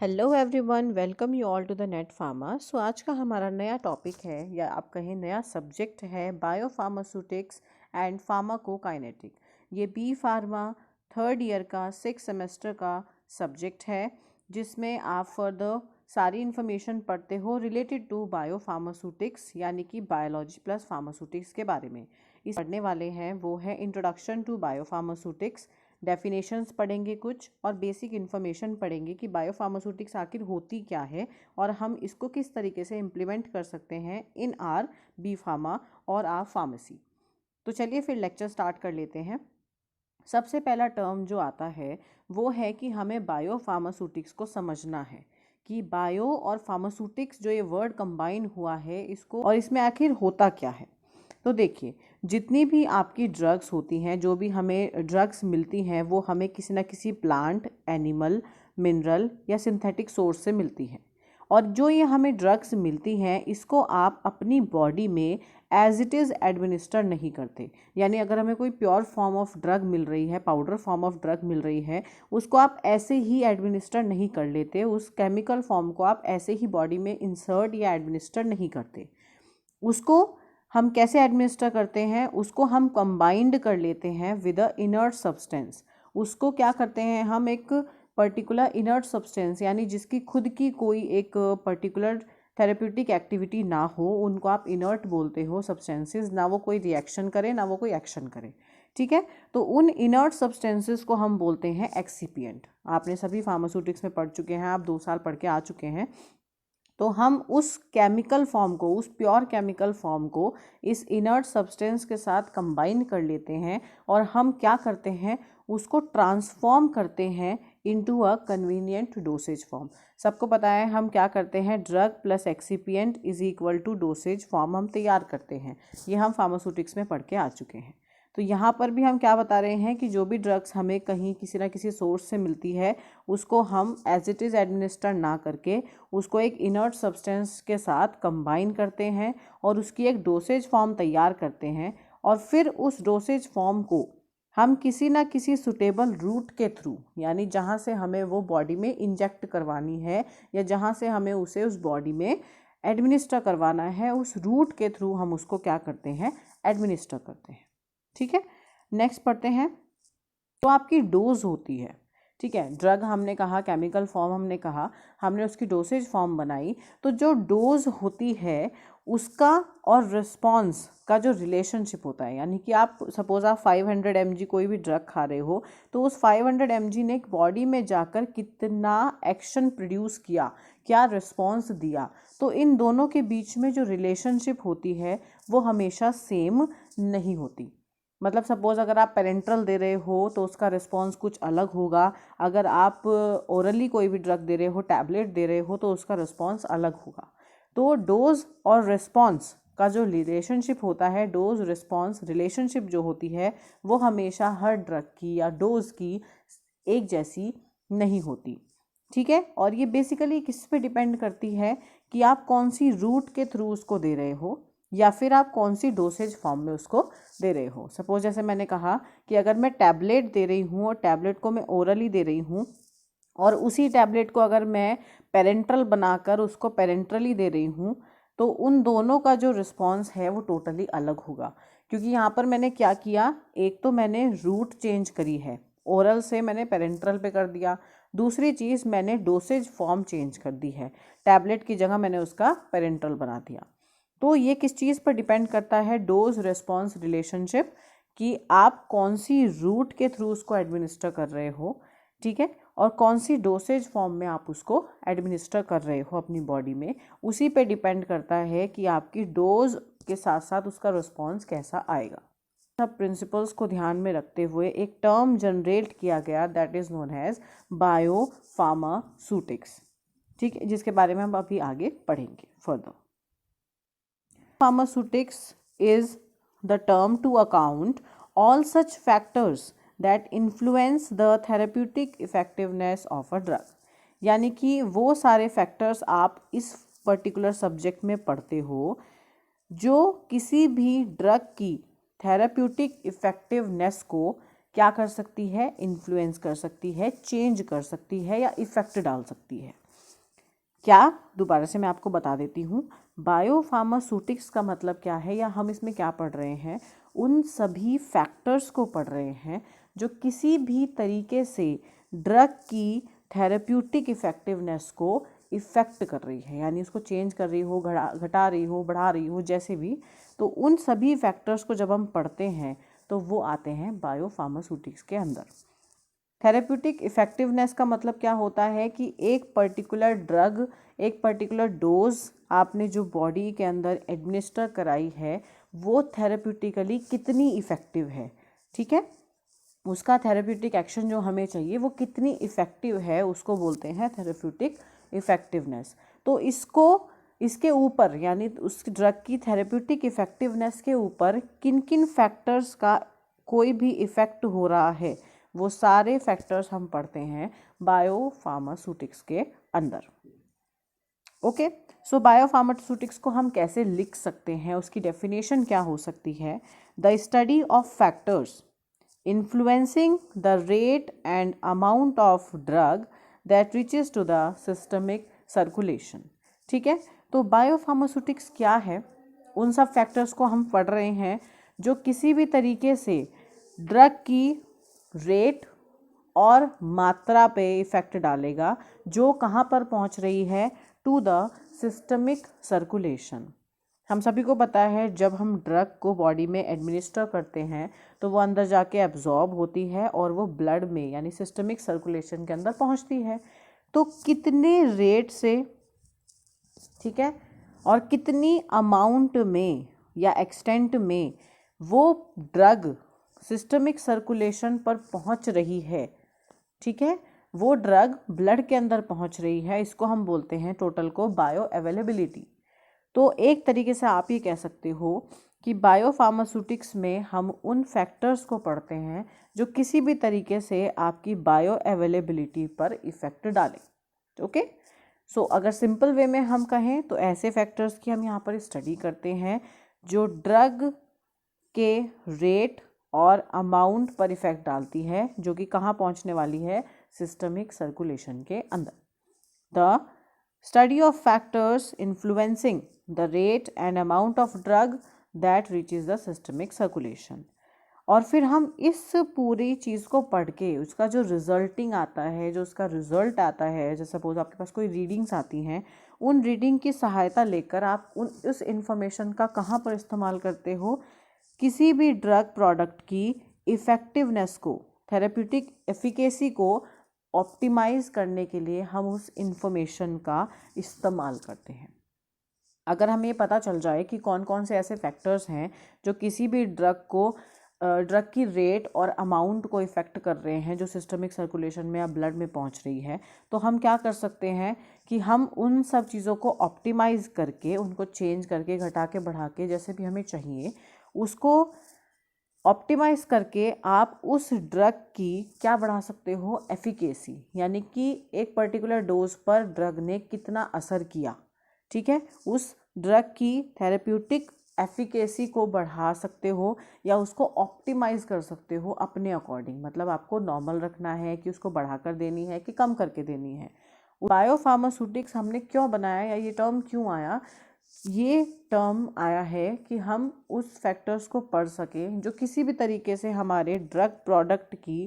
Hello everyone, welcome you all to the Net Pharma. So आज का हमारा नया टॉपिक है या आप कहें नया सब्जेक्ट है बायोफार्मास्यूटिक्स एंड फार्माकोकाइनेटिक। ये बी फार्मा थर्ड ईयर का 6 सेमेस्टर का सब्जेक्ट है जिसमें आप फर्दर सारी इन्फॉर्मेशन पढ़ते हो रिलेटेड टू बायोफार्मास्यूटिक्स यानी कि बायोलॉजी प्लस फार्मास्यूटिक्स के बारे में। इस पढ़ने वाले हैं वो है इंट्रोडक्शन टू बायोफार्मास्यूटिक्स, डेफिनेशंस पढ़ेंगे कुछ और बेसिक इन्फॉर्मेशन पढ़ेंगे कि बायोफार्मास्यूटिक्स आखिर होती क्या है और हम इसको किस तरीके से इम्प्लीमेंट कर सकते हैं इन आर बी फार्मा और आर फार्मेसी। तो चलिए फिर लेक्चर स्टार्ट कर लेते हैं। सबसे पहला टर्म जो आता है वो है कि हमें बायोफार्मास्यूटिक्स को समझना है कि बायो और फार्मास्यूटिक्स जो ये वर्ड कंबाइन हुआ है इसको और इसमें आखिर होता क्या है। तो देखिए, जितनी भी आपकी ड्रग्स होती हैं, जो भी हमें ड्रग्स मिलती हैं वो हमें किसी ना किसी प्लांट, एनिमल, मिनरल या सिंथेटिक सोर्स से मिलती हैं। और जो ये हमें ड्रग्स मिलती हैं इसको आप अपनी बॉडी में एज इट इज़ एडमिनिस्टर नहीं करते। यानी अगर हमें कोई प्योर फॉर्म ऑफ ड्रग मिल रही है, पाउडर फॉर्म ऑफ ड्रग मिल रही है, उसको आप ऐसे ही एडमिनिस्टर नहीं कर लेते। उस केमिकल फॉर्म को आप ऐसे ही बॉडी में इंसर्ट या एडमिनिस्टर नहीं करते। उसको हम कैसे एडमिनिस्टर करते हैं, उसको हम कंबाइंड कर लेते हैं विद अ इनर्ट सब्सटेंस। उसको क्या करते हैं हम, एक पर्टिकुलर इनर्ट सब्सटेंस यानी जिसकी खुद की कोई एक पर्टिकुलर थेरेप्यूटिक एक्टिविटी ना हो, उनको आप इनर्ट बोलते हो सब्सटेंसेस, ना वो कोई रिएक्शन करे ना वो कोई एक्शन करे। ठीक है, तो उन इनर्ट सब्सटेंसेस को हम बोलते हैं एक्सीपिएंट। आपने सभी फार्मास्यूटिक्स में पढ़ चुके हैं, आप 2 साल पढ़ के आ चुके हैं। तो हम उस केमिकल फॉर्म को, उस प्योर केमिकल फॉर्म को इस इनर्ट सब्सटेंस के साथ कंबाइन कर लेते हैं और हम क्या करते हैं, उसको ट्रांसफॉर्म करते हैं into a convenient dosage form. सबको पता है हम क्या करते हैं, drug plus excipient is equal to dosage form हम तैयार करते हैं। ये हम फार्मास्यूटिक्स में पढ़ के आ चुके हैं। तो यहाँ पर भी हम क्या बता रहे हैं कि जो भी ड्रग्स हमें कहीं किसी ना किसी सोर्स से मिलती है उसको हम एज इट इज़ एडमिनिस्टर ना करके उसको एक इनर्ट सब्सटेंस के साथ कंबाइन करते हैं और उसकी एक डोसेज फॉर्म तैयार करते हैं। और फिर उस डोसेज फॉर्म को हम किसी ना किसी सुटेबल रूट के थ्रू, यानी जहाँ से हमें वो बॉडी में इंजेक्ट करवानी है या जहाँ से हमें उसे उस बॉडी में एडमिनिस्टर करवाना है, उस रूट के थ्रू हम उसको क्या करते हैं, एडमिनिस्टर करते हैं। ठीक है, नेक्स्ट पढ़ते हैं। तो आपकी डोज होती है, ठीक है, ड्रग हमने कहा, केमिकल फॉर्म हमने कहा, हमने उसकी डोसेज फॉर्म बनाई। तो जो डोज होती है उसका और रिस्पॉन्स का जो रिलेशनशिप होता है, यानी कि आप सपोज आप 500 mg कोई भी ड्रग खा रहे हो तो उस 500 mg ने बॉडी में जाकर कितना एक्शन प्रोड्यूस किया, क्या रिस्पॉन्स दिया, तो इन दोनों के बीच में जो रिलेशनशिप होती है वो हमेशा सेम नहीं होती। मतलब सपोज़ अगर आप पेरेंट्रल दे रहे हो तो उसका रिस्पॉन्स कुछ अलग होगा, अगर आप ओरली कोई भी ड्रग दे रहे हो, टैबलेट दे रहे हो, तो उसका रिस्पॉन्स अलग होगा। तो डोज और रिस्पॉन्स का जो रिलेशनशिप होता है, डोज रिस्पॉन्स रिलेशनशिप जो होती है वो हमेशा हर ड्रग की या डोज की एक जैसी नहीं होती। ठीक है, और ये बेसिकली किस पे डिपेंड करती है कि आप कौन सी रूट के थ्रू उसको दे रहे हो या फिर आप कौन सी डोसेज फॉर्म में उसको दे रहे हो। सपोज जैसे मैंने कहा कि अगर मैं टैबलेट दे रही हूँ और टैबलेट को मैं ओरली दे रही हूँ और उसी टैबलेट को अगर मैं पेरेंट्रल बनाकर उसको पेरेंट्रली दे रही हूँ तो उन दोनों का जो रिस्पॉन्स है वो टोटली अलग होगा। क्योंकि यहाँ पर मैंने क्या किया, एक तो मैंने रूट चेंज करी है, ओरल से मैंने पेरेंट्रल पे कर दिया। दूसरी चीज़, मैंने डोसेज फॉर्म चेंज कर दी है, टैबलेट की जगह मैंने उसका पेरेंट्रल बना दिया। तो ये किस चीज़ पर डिपेंड करता है, डोज रिस्पॉन्स रिलेशनशिप, कि आप कौन सी रूट के थ्रू उसको एडमिनिस्टर कर रहे हो, ठीक है, और कौन सी डोसेज फॉर्म में आप उसको एडमिनिस्टर कर रहे हो अपनी बॉडी में। उसी पे डिपेंड करता है कि आपकी डोज के साथ साथ उसका रिस्पॉन्स कैसा आएगा। सब प्रिंसिपल्स को ध्यान में रखते हुए एक टर्म जनरेट किया गया that is known as biopharmaceutics, ठीक है, जिसके बारे में हम अभी आगे पढ़ेंगे further. Pharmaceutics is the term to account all such factors that influence the therapeutic effectiveness of a drug। यानी कि वो सारे फैक्टर्स आप इस पर्टिकुलर सब्जेक्ट में पढ़ते हो जो किसी भी ड्रग की थेराप्यूटिक इफ़ेक्टिवनेस को क्या कर सकती है, इन्फ्लुएंस कर सकती है, चेंज कर सकती है या इफ़ेक्ट डाल सकती है। क्या, दोबारा से मैं आपको बता देती हूँ। बायोफार्मास्यूटिक्स का मतलब क्या है, या हम इसमें क्या पढ़ रहे हैं, उन सभी फैक्टर्स को पढ़ रहे हैं जो किसी भी तरीके से ड्रग की थेरेप्यूटिक इफ़ेक्टिवनेस को इफ़ेक्ट कर रही है, यानी उसको चेंज कर रही हो, घटा रही हो, बढ़ा रही हो, जैसे भी। तो उन सभी फैक्टर्स को जब हम पढ़ते हैं तो वो आते हैं बायोफार्मास्यूटिक्स के अंदर। थेरेप्यूटिक इफ़ेक्टिवनेस का मतलब क्या होता है कि एक पर्टिकुलर ड्रग, एक पर्टिकुलर डोज आपने जो बॉडी के अंदर एडमिनिस्टर कराई है वो थेरेप्यूटिकली कितनी इफ़ेक्टिव है, ठीक है। उसका थेरेप्यूटिक एक्शन जो हमें चाहिए वो कितनी इफ़ेक्टिव है, उसको बोलते हैं थेरेप्यूटिक इफ़ेक्टिवनेस। तो इसके ऊपर, यानी उस ड्रग की थेरेप्यूटिक इफ़ेक्टिवनेस के ऊपर किन किन फैक्टर्स का कोई भी इफ़ेक्ट हो रहा है, वो सारे फैक्टर्स हम पढ़ते हैं बायोफार्मास्यूटिक्स के अंदर। ओके, सो बायोफार्मास्यूटिक्स को हम कैसे लिख सकते हैं, उसकी डेफिनेशन क्या हो सकती है। The study of factors influencing the rate and amount of drug that reaches to the systemic circulation। ठीक है, तो बायोफार्मास्यूटिक्स क्या है, उन सब फैक्टर्स को हम पढ़ रहे हैं जो किसी भी तरीके से ड्रग की रेट और मात्रा पे इफ़ेक्ट डालेगा, जो कहाँ पर पहुँच रही है, टू द सिस्टमिक सर्कुलेशन। हम सभी को पता है जब हम ड्रग को बॉडी में एडमिनिस्टर करते हैं तो वो अंदर जाके एब्जॉर्ब होती है और वो ब्लड में, यानी सिस्टमिक सर्कुलेशन के अंदर पहुंचती है। तो कितने रेट से, ठीक है, और कितनी अमाउंट में या एक्सटेंट में वो ड्रग सिस्टमिक सर्कुलेशन पर पहुंच रही है, ठीक है, वो ड्रग ब्लड के अंदर पहुंच रही है, इसको हम बोलते हैं टोटल को बायो अवेलेबिलिटी। तो एक तरीके से आप ये कह सकते हो कि बायोफार्मास्यूटिक्स में हम उन फैक्टर्स को पढ़ते हैं जो किसी भी तरीके से आपकी बायो अवेलेबिलिटी पर इफ़ेक्ट डालें। ओके, सो अगर सिंपल वे में हम कहें तो ऐसे फैक्टर्स की हम यहाँ पर स्टडी करते हैं जो ड्रग के रेट और अमाउंट पर इफ़ेक्ट डालती है, जो कि कहाँ पहुँचने वाली है, सिस्टमिक सर्कुलेशन के अंदर। The study of factors influencing the rate and amount of drug that reaches the systemic circulation। और फिर हम इस पूरी चीज़ को पढ़ के उसका जो रिजल्टिंग आता है, जो उसका रिजल्ट आता है, जैसे सपोज आपके पास कोई रीडिंग्स आती हैं, उन रीडिंग की सहायता लेकर आप उस इंफॉर्मेशन का कहाँ पर इस्तेमाल करते हो, किसी भी ड्रग प्रोडक्ट की इफ़ेक्टिवनेस को, थेरेप्यूटिक एफिकेसी को ऑप्टिमाइज़ करने के लिए हम उस इंफॉर्मेशन का इस्तेमाल करते हैं। अगर हमें पता चल जाए कि कौन कौन से ऐसे फैक्टर्स हैं जो किसी भी ड्रग की रेट और अमाउंट को इफ़ेक्ट कर रहे हैं, जो सिस्टमिक सर्कुलेशन में या ब्लड में पहुंच रही है, तो हम क्या कर सकते हैं कि हम उन सब चीज़ों को ऑप्टिमाइज़ करके, उनको चेंज करके, घटा के, बढ़ा के, जैसे भी हमें चाहिए, उसको ऑप्टिमाइज़ करके आप उस ड्रग की क्या बढ़ा सकते हो, एफिकेसी, यानी कि एक पर्टिकुलर डोज पर ड्रग ने कितना असर किया, ठीक है, उस ड्रग की थेरेप्यूटिक एफिकेसी को बढ़ा सकते हो या उसको ऑप्टिमाइज़ कर सकते हो अपने अकॉर्डिंग। मतलब आपको नॉर्मल रखना है कि उसको बढ़ाकर देनी है कि कम करके देनी है। बायोफार्मास्यूटिक्स हमने क्यों बनाया, या ये टर्म क्यों आया, ये टर्म आया है कि हम उस फैक्टर्स को पढ़ सकें जो किसी भी तरीके से हमारे ड्रग प्रोडक्ट की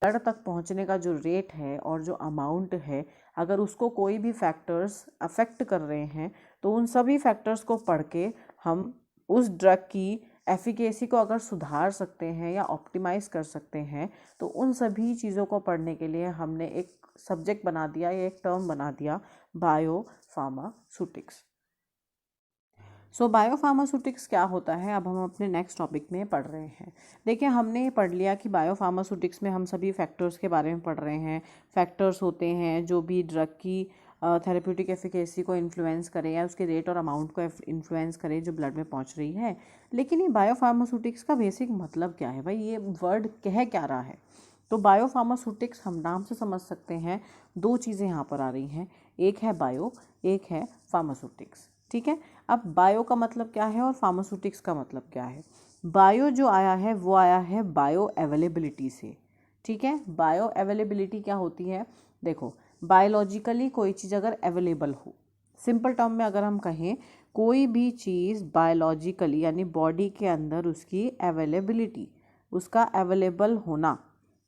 ब्लड तक पहुंचने का जो रेट है और जो अमाउंट है, अगर उसको कोई भी फैक्टर्स अफेक्ट कर रहे हैं, तो उन सभी फैक्टर्स को पढ़ के हम उस ड्रग की एफिकेसी को अगर सुधार सकते हैं या ऑप्टिमाइज़ कर सकते हैं, तो उन सभी चीज़ों को पढ़ने के लिए हमने एक सब्जेक्ट बना दिया, या एक टर्म बना दिया, बायोफार्मास्यूटिक्स। सो बायोफार्मास्यूटिक्स क्या होता है, अब हम अपने नेक्स्ट टॉपिक में पढ़ रहे हैं। देखिए, हमने पढ़ लिया कि बायोफार्मास्यूटिक्स में हम सभी फैक्टर्स के बारे में पढ़ रहे हैं। फैक्टर्स होते हैं जो भी ड्रग की थेरेप्यूटिक एफिकेसी को इन्फ्लुएंस करे या उसके रेट और अमाउंट को इन्फ्लुएंस करे जो ब्लड में पहुंच रही है। लेकिन ये बायोफार्मास्यूटिक्स का बेसिक मतलब क्या है भाई, ये वर्ड कह क्या रहा है। तो बायोफार्मास्यूटिक्स हम नाम से समझ सकते हैं, दो चीज़ें यहाँ पर आ रही हैं, एक है बायो, एक है फार्मास्यूटिक्स, ठीक है। अब बायो का मतलब क्या है और फार्मास्यूटिक्स का मतलब क्या है। बायो जो आया है वो आया है बायो अवेलेबिलिटी से, ठीक है। बायो अवेलेबिलिटी क्या होती है, देखो, बायोलॉजिकली कोई चीज़ अगर अवेलेबल हो, सिंपल टर्म में अगर हम कहें कोई भी चीज़ बायोलॉजिकली यानी बॉडी के अंदर उसकी अवेलेबिलिटी, उसका अवेलेबल होना,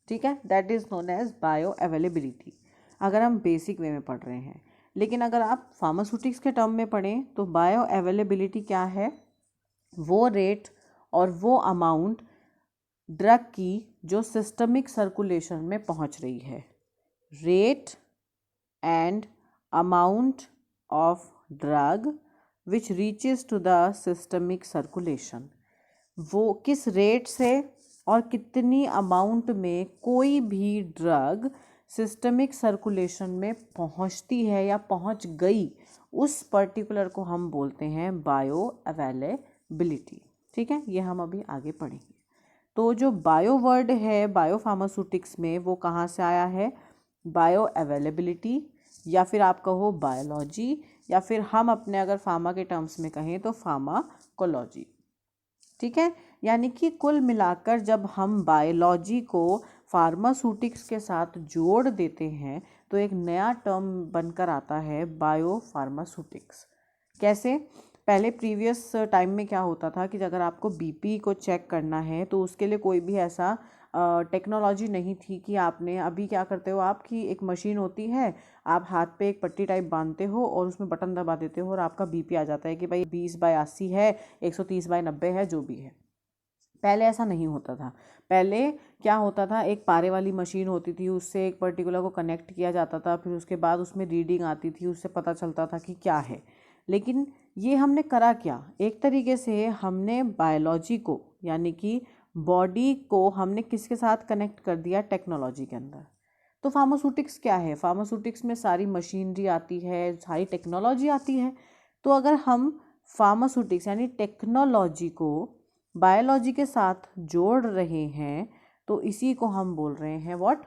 ठीक है, that is known as bioavailability, अगर हम बेसिक वे में पढ़ रहे हैं। लेकिन अगर आप फार्मास्यूटिक्स के टर्म में पढ़ें तो बायो अवेलेबिलिटी क्या है, वो रेट और वो अमाउंट ड्रग की जो सिस्टमिक सर्कुलेशन में पहुंच रही है, rate and amount of drug which reaches to the systemic circulation, वो किस रेट से और कितनी अमाउंट में कोई भी ड्रग सिस्टमिक सर्कुलेशन में पहुंचती है या पहुंच गई, उस पर्टिकुलर को हम बोलते हैं बायो अवेलेबिलिटी। ठीक है, ये हम अभी आगे पढ़ेंगे। तो जो बायो वर्ड है बायो फार्मास्यूटिक्स में, वो कहाँ से आया है, बायो अवेलेबिलिटी, या फिर आप कहो बायोलॉजी, या फिर हम अपने अगर फार्मा के टर्म्स में कहें तो फार्माकोलॉजी। ठीक है, यानी कि कुल मिलाकर जब हम बायोलॉजी को फार्मास्यूटिक्स के साथ जोड़ देते हैं तो एक नया टर्म बनकर आता है बायो फार्मास्यूटिक्स। कैसे, पहले प्रीवियस टाइम में क्या होता था कि अगर आपको बीपी को चेक करना है तो उसके लिए कोई भी ऐसा टेक्नोलॉजी नहीं थी कि आपने, अभी क्या करते हो आप कि एक मशीन होती है, आप हाथ पे एक पट्टी टाइप बांधते हो और उसमें बटन दबा देते हो और आपका बीपी आ जाता है कि भाई 20/80 है, 130/90 है, जो भी है। पहले ऐसा नहीं होता था। पहले क्या होता था, एक पारे वाली मशीन होती थी, उससे एक पर्टिकुलर को कनेक्ट किया जाता था, फिर उसके बाद उसमें रीडिंग आती थी, उससे पता चलता था कि क्या है। लेकिन ये हमने करा क्या, एक तरीके से हमने बायोलॉजी को यानी कि बॉडी को हमने किसके साथ कनेक्ट कर दिया, टेक्नोलॉजी के अंदर। तो फार्मास्यूटिक्स क्या है, फार्मास्यूटिक्स में सारी मशीनरी आती है, सारी टेक्नोलॉजी आती है। तो अगर हम फार्मास्यूटिक्स यानी टेक्नोलॉजी को बायोलॉजी के साथ जोड़ रहे हैं तो इसी को हम बोल रहे हैं व्हाट,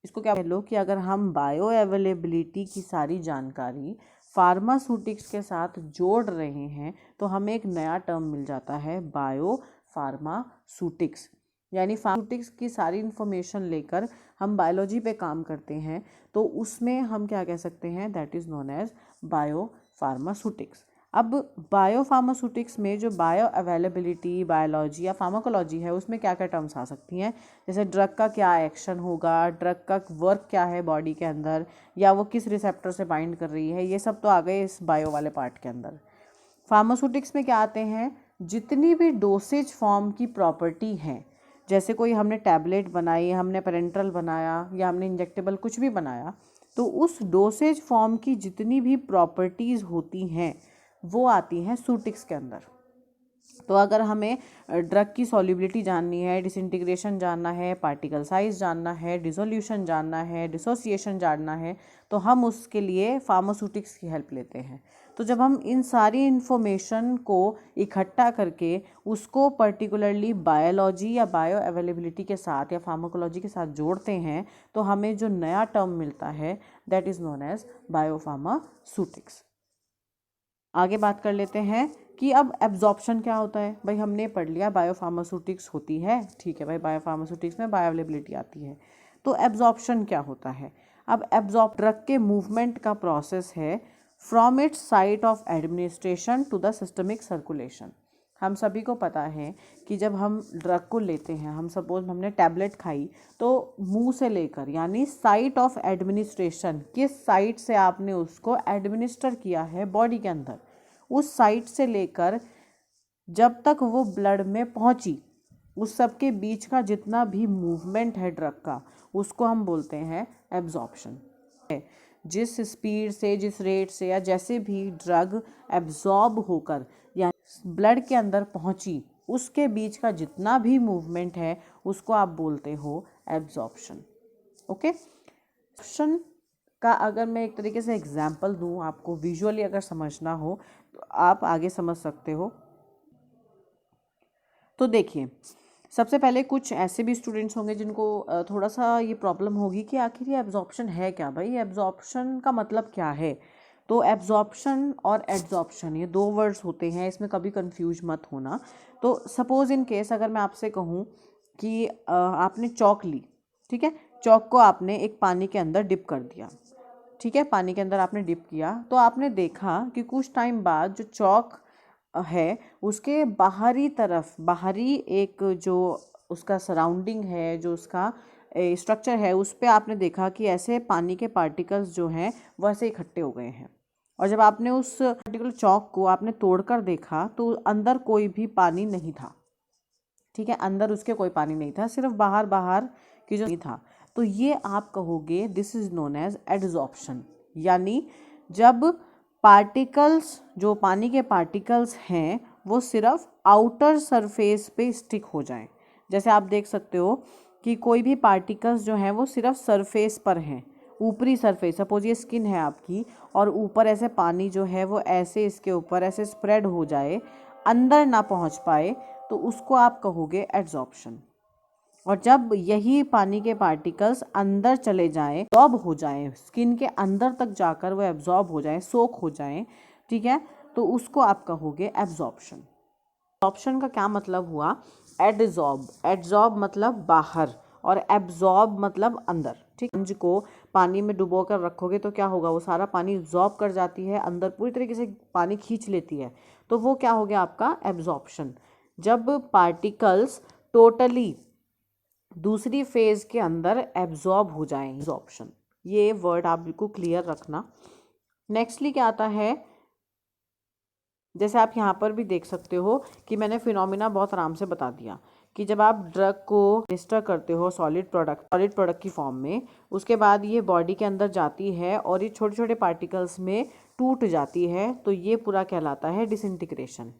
इसको क्या बोलो कि अगर हम बायो अवेलेबिलिटी की सारी जानकारी फार्मास्यूटिक्स के साथ जोड़ रहे हैं तो हमें एक नया टर्म मिल जाता है बायो फार्मास्यूटिक्स। यानी फार्मास्यूटिक्स की सारी इन्फॉर्मेशन लेकर हम बायोलॉजी पे काम करते हैं तो उसमें हम क्या कह सकते हैं, that is known as biopharmaceutics. अब बायो फार्मास्यूटिक्स में जो बायो अवेलेबिलिटी, बायोलॉजी या फार्माकोलॉजी है, उसमें क्या क्या टर्म्स आ सकती हैं, जैसे ड्रग का क्या एक्शन होगा, ड्रग का वर्क क्या है बॉडी के अंदर, या वो किस रिसेप्टर से बाइंड कर रही है, ये सब तो आ गए इस बायो वाले पार्ट के अंदर। फार्मास्यूटिक्स में क्या आते हैं, जितनी भी डोसेज फॉर्म की प्रॉपर्टी हैं, जैसे कोई हमने टैबलेट बनाई, हमने पेरेंट्रल बनाया या हमने इंजेक्टेबल कुछ भी बनाया, तो उस डोसेज फॉर्म की जितनी भी प्रॉपर्टीज़ होती हैं वो आती हैं सूटिक्स के अंदर। तो अगर हमें ड्रग की सॉल्युबिलिटी जाननी है, डिसइंटीग्रेशन जानना है, पार्टिकल साइज जानना है, डिसोल्यूशन जानना है, डिसोसिएशन जानना है, तो हम उसके लिए फार्मास्यूटिक्स की हेल्प लेते हैं। तो जब हम इन सारी इन्फॉर्मेशन को इकट्ठा करके उसको पर्टिकुलरली बायोलॉजी या बायो अवेलेबिलिटी के साथ या फार्माकोलॉजी के साथ जोड़ते हैं तो हमें जो नया टर्म मिलता है that is known as biopharmaceutics. आगे बात कर लेते हैं कि अब एब्जॉर्प्शन क्या होता है। भाई हमने पढ़ लिया बायोफार्मास्यूटिक्स होती है, ठीक है भाई, बायोफार्मास्यूटिक्स में बायो अवेलेबिलिटी आती है। तो एब्जॉर्प्शन क्या होता है, अब एब्जॉर्ब ड्रग के मूवमेंट का प्रोसेस है from its site of administration to the systemic circulation. हम सभी को पता है कि जब हम ड्रग को लेते हैं, हम सपोज हमने टैबलेट खाई, तो मुंह से लेकर यानी साइट ऑफ एडमिनिस्ट्रेशन, किस साइट से आपने उसको एडमिनिस्टर किया है बॉडी के अंदर, उस साइट से लेकर जब तक वो ब्लड में पहुंची, उस सब के बीच का जितना भी मूवमेंट है ड्रग का, उसको हम बोलते हैं एब्जॉर्प्शन। जिस स्पीड से, जिस रेट से या जैसे भी ड्रग एब्जॉर्ब होकर या ब्लड के अंदर पहुंची, उसके बीच का जितना भी मूवमेंट है उसको आप बोलते हो एब्जॉर्प्शन। ओके, एब्जॉर्प्शन का अगर मैं एक तरीके से एग्जांपल दूं आपको, विजुअली अगर समझना हो तो आप आगे समझ सकते हो। तो देखिए, सबसे पहले कुछ ऐसे भी स्टूडेंट्स होंगे जिनको थोड़ा सा ये प्रॉब्लम होगी कि आखिर ये एब्जॉर्प्शन है क्या, भाई एब्जॉर्प्शन का मतलब क्या है। तो एब्जॉर्प्शन और एड्जॉर्प्शन ये दो वर्ड्स होते हैं, इसमें कभी कंफ्यूज मत होना। तो सपोज इन केस अगर मैं आपसे कहूँ कि आपने चॉक ली, ठीक है, चॉक को आपने एक पानी के अंदर डिप कर दिया, ठीक है, पानी के अंदर आपने डिप किया तो आपने देखा कि कुछ टाइम बाद जो चौक है उसके बाहरी तरफ, बाहरी एक जो उसका सराउंडिंग है, जो उसका स्ट्रक्चर है, उस पे आपने देखा कि ऐसे पानी के पार्टिकल्स जो हैं वैसे इकट्ठे हो गए हैं। और जब आपने उस पर्टिकुलर चौक को आपने तोड़कर देखा तो अंदर कोई भी पानी नहीं था। ठीक है, अंदर उसके कोई पानी नहीं था, सिर्फ बाहर बाहर की जो नहीं था। तो ये आप कहोगे this is known as adsorption, यानी जब पार्टिकल्स, जो पानी के पार्टिकल्स हैं, वो सिर्फ आउटर सरफेस पे स्टिक हो जाएं। जैसे आप देख सकते हो कि कोई भी पार्टिकल्स जो हैं वो सिर्फ सरफेस पर हैं, ऊपरी सरफेस, सपोज ये स्किन है आपकी और ऊपर ऐसे पानी जो है वो ऐसे इसके ऊपर ऐसे स्प्रेड हो जाए, अंदर ना पहुंच पाए, तो उसको आप कहोगे एड्जॉर्प्शन। और जब यही पानी के पार्टिकल्स अंदर चले जाएं, एब्जॉर्ब हो जाएं, स्किन के अंदर तक जाकर वो एब्जॉर्ब हो जाएं, सोक हो जाएं, ठीक है, तो उसको आप कहोगे एब्जॉर्प्शन। एब्जॉर्प्शन का क्या मतलब हुआ? एडजॉर्ब, एडजॉर्ब मतलब बाहर और एब्जॉर्ब मतलब अंदर। ठीक, स्पंज को पानी में डुबो कर रखोगे तो क्या होगा, वो सारा पानी एब्जॉर्ब कर जाती है, अंदर पूरी तरीके से पानी खींच लेती है, तो वो क्या हो गया आपका एब्जॉर्प्शन। जब पार्टिकल्स टोटली दूसरी फेज के अंदर एब्जॉर्ब हो जाएं, एब्जॉर्प्शन। ये वर्ड आप बिल्कुल क्लियर रखना। नेक्स्टली क्या आता है, जैसे आप यहाँ पर भी देख सकते हो कि मैंने फिनोमिना बहुत आराम से बता दिया कि जब आप ड्रग को एडमिनिस्टर करते हो सॉलिड प्रोडक्ट की फॉर्म में, उसके बाद ये बॉडी के अंदर जाती है और ये छोटे छोटे पार्टिकल्स में टूट जाती है, तो ये पूरा कहलाता है डिसइंटीग्रेशन,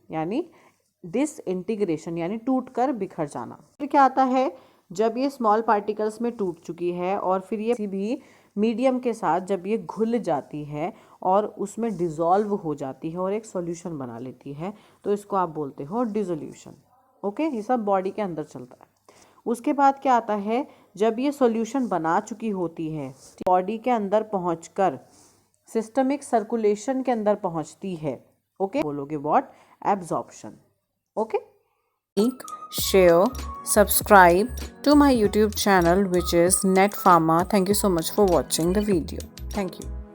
यानी टूट कर बिखर जाना। फिर क्या आता है, जब ये स्मॉल पार्टिकल्स में टूट चुकी है और फिर ये किसी भी मीडियम के साथ जब ये घुल जाती है और उसमें डिज़ोल्व हो जाती है और एक सॉल्यूशन बना लेती है, तो इसको आप बोलते हो डिसोल्यूशन। ओके, ये सब बॉडी के अंदर चलता है। उसके बाद क्या आता है, जब ये सॉल्यूशन बना चुकी होती है, बॉडी के अंदर पहुंचकर सिस्टमिक सर्कुलेशन के अंदर पहुंचती है, ओके, बोलोगे what? Absorption. Okay, share, subscribe to my YouTube channel which is Net Pharma. Thank you so much for watching the video. Thank you.